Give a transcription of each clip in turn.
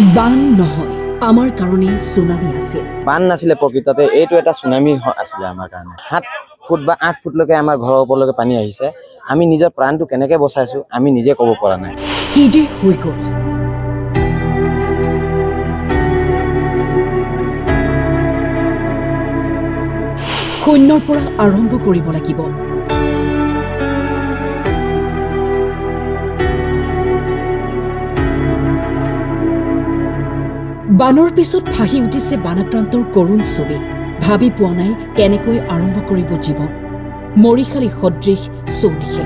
বান নহয় আমাৰ কাৰণে সুনামি আছিল। বান নাছিলে প্ৰকৃততে, এইটো এটা সুনামি আছিলে আমাৰ কাৰণে। 7 ফুট বা 8 ফুটলৈকে আমাৰ ঘৰৰ ওপৰলৈকে পানী আহিছে। আমি নিজৰ প্ৰাণটো কেনেকৈ বচাইছো আমি নিজে ক'ব পৰা নাই। কি যে হৈ গ'ল। শূন্যৰ পৰা আৰম্ভ কৰিব লাগিব। বানৰ পিছত ভাহি উঠিছে বানাক্ৰান্তৰ কৰুণ ছবি। ভাবি পোৱা নাই কেনেকৈ আৰম্ভ কৰিব জীৱন। মৰিশালী সদৃশ চৌদিশে।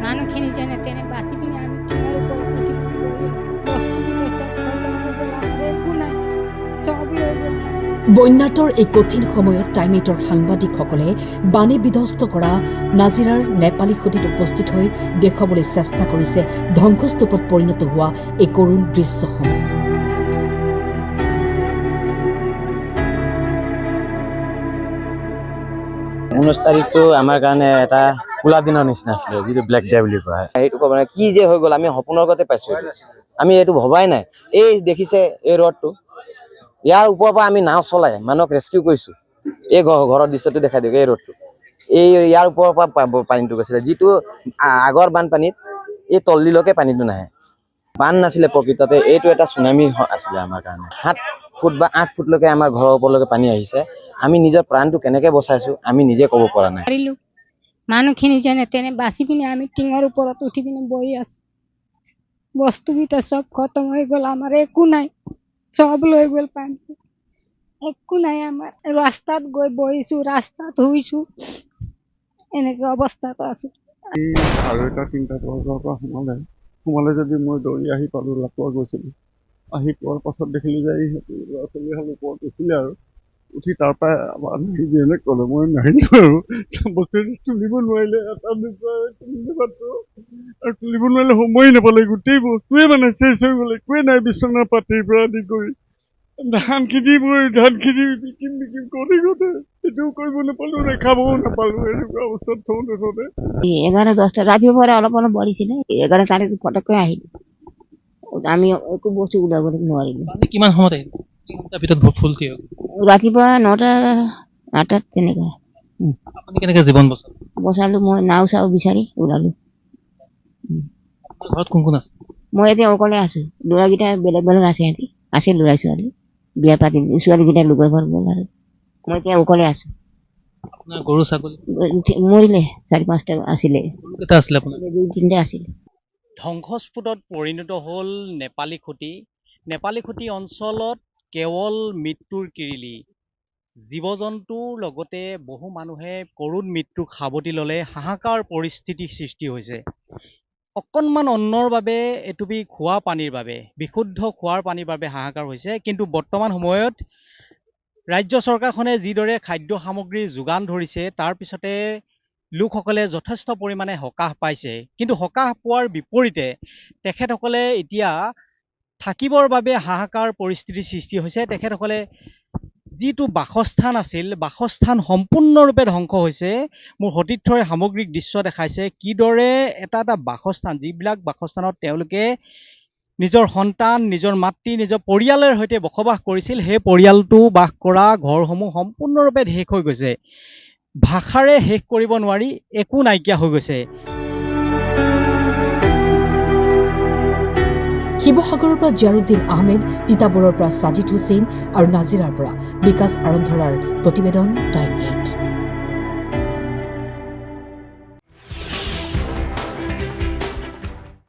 মানুহখিনি যেনে তেনে বাচি পিনে আমি টিঙৰ ওপৰত উঠি বহি আছো। বস্তুকেইটা চব খতম হৈ গ'ল, আমাৰ একো নাই, চব লৈ গ'ল। বন্যাতৰ এই কঠিন সময়ত টাইমেটৰ সাংবাদিকসকলে বানে বিধ্বস্ত কৰা নাজিৰাৰ নেপালী খুঁটিত উপস্থিত হৈ দেখুৱাবলৈ চেষ্টা কৰিছে ধ্বংসস্তূপত পৰিণত হোৱা এই কৰুণ দৃশ্যসমূহ। ঊনৈছ তাৰিখটো আমাৰ কাৰণে এটা কোলা দিনৰ নিচিনা আছিলে, যিটো ব্লেক ডে বুলি কোৱা হয়। সেইটো ক'ব কি যে হৈ গ'ল, আমি সপোনৰ আগতে পাইছো। আমি এইটো ভবাই নাই। এই দেখিছে এই ৰডটো, ইয়াৰ ওপৰৰ পৰা আমি নাও চলাই মানুহক ৰেস্কিউ কৰিছো। এই ঘৰৰ দৃশ্যটো দেখাই দিয়ক। এই ৰডটো, ইয়াৰ ওপৰৰ পৰা পানীটো গৈছিলে, যিটো আগৰ বানপানীত এই তলদিলৈকে পানীটো নাহে। বান নাছিলে প্ৰকৃততে, এইটো এটা সুনামি আছিলে আমাৰ কাৰণে। 7 ফুট বা 8 ফুটলৈকে আমাৰ ঘৰৰ ওপৰলৈকে পানী আহিছে। আমি নিজৰ প্ৰাণটো কেনেকৈ বচাইছো আমি নিজে ক'ব পৰা নাই। মানুহখিনি যেনে তেনে বাচি পিনে আমি টিঙৰ ওপৰত উঠি পিনে বহি আছো। বস্তুকেইটা চব খতম হৈ গ'ল, আমাৰ একো নাই, চব লৈ গ'ল পানী। একো নাই আমাৰ। ৰাস্তাত গৈ বহিছো, ৰাস্তাত শুইছো, এনেকে অৱস্থাত আছো। আৰু এটা 3টা বজাৰ পৰা সোমালে যদি মই দৌৰি আহি পালোঁ। লাটুৱা গৈছিলোঁ, আহি পোৱাৰ পাছত দেখিলোঁ যে ইহঁতে ল'ৰা ছোৱালীহাল ওপৰত উঠিলে আৰু উঠি তাৰ পৰা আমাৰ যেনে ক'লে মই নাহিলোঁ আৰু বস্তুটো তুলিব নোৱাৰিলে। এটা আৰু তুলিব নোৱাৰিলে, সময়ে নাপালে। গোটেই বস্তুৱে মানে চেচ হৈ গ'ল, একোৱে নাই। বিচনা পাতিৰ পৰা আদি কৰি ধানখিনি বিকিম কৰোঁতে সেইটোও কৰিব নাপালোঁ, ৰেখাবও নাপালোঁ। এনেকুৱা অৱস্থাত থওঁতে 11-10টা ৰাতিপুৱা অলপ বঢ়িছিলে। 11 তাৰিখ ফটককৈ আহিলোঁ। আমি একো বস্তু ওলাব নোৱাৰিলোঁ। কিমান সময়ত আহিল? তাৰ ভিতৰত ফুল কি হ'ল? ৰাতিপুৱা 9টা 8টাত তেনেকুৱা। আপুনি কেনেকৈ জীৱন বচালোঁ? মই নাও চাও বিচাৰি ওলালোঁ। ঘৰত কোন কোন আছে? মই এতিয়া অকলে আছোঁ। ল'ৰাকেইটা বেলেগ বেলেগ আছে, সিহঁতি আছে ল'ৰা ছোৱালী বিয়া পাতি। ছোৱালীকেইটা লোকৰ ঘৰত গ'ল আৰু মই এতিয়া অকলে আছোঁ। গৰু ছাগলী মৰিলে 4-5টা আছিলে, কেইটা আছিলে আপোনাৰ? 2-3টা আছিলে। ধ্বংসস্ফোটত পৰিণত হ'ল নেপালী খুঁটি। নেপালী খুঁটি অঞ্চলত কেৱল মৃত্যুৰ কিৰিলি। জীৱ জন্তুৰ লগতে বহু মানুহে কৰুণ মৃত্যুক সাৱটি ল'লে। হাহাকাৰ পৰিস্থিতিৰ সৃষ্টি হৈছে। অকণমান অন্নৰ বাবে, এটুপি খোৱা পানীৰ বাবে, বিশুদ্ধ খোৱাৰ পানীৰ বাবে হাহাকাৰ হৈছে। কিন্তু বৰ্তমান সময়ত ৰাজ্য চৰকাৰখনে যিদৰে খাদ্য সামগ্ৰীৰ যোগান ধৰিছে, তাৰ পিছতে লোকসকলে যথেষ্ট পৰিমাণে সকাহ পাইছে। কিন্তু সকাহ পোৱাৰ বিপৰীতে তেখেতসকলে এতিয়া থাকিবৰ বাবে হাহাকাৰ পৰিস্থিতিৰ সৃষ্টি হৈছে। তেখেতসকলে যিটো বাসস্থান আছিল, বাসস্থান সম্পূৰ্ণৰূপে ধ্বংস হৈছে। মোৰ সতীৰ্থৰে সামগ্ৰিক দৃশ্য দেখাইছে কিদৰে এটা বাসস্থান, যিবিলাক বাসস্থানত তেওঁলোকে নিজৰ সন্তান, নিজৰ মাতৃ, নিজৰ পৰিয়ালৰ সৈতে বসবাস কৰিছিল, সেই পৰিয়ালটো বাস কৰা ঘৰসমূহ সম্পূৰ্ণৰূপে শেষ হৈ গৈছে। ভাষাৰে শেষ কৰিব নোৱাৰি, একো নাইকিয়া হৈ গৈছে। শিৱসাগৰৰ পৰা জিয়াৰুদ্দিন আহমেদ, তিতাবৰৰ পৰা ছাজিদ হুছেইন আৰু নাজিৰাৰ পৰা বিকাশ আৰন্ধৰাৰ প্ৰতিবেদন টাইম।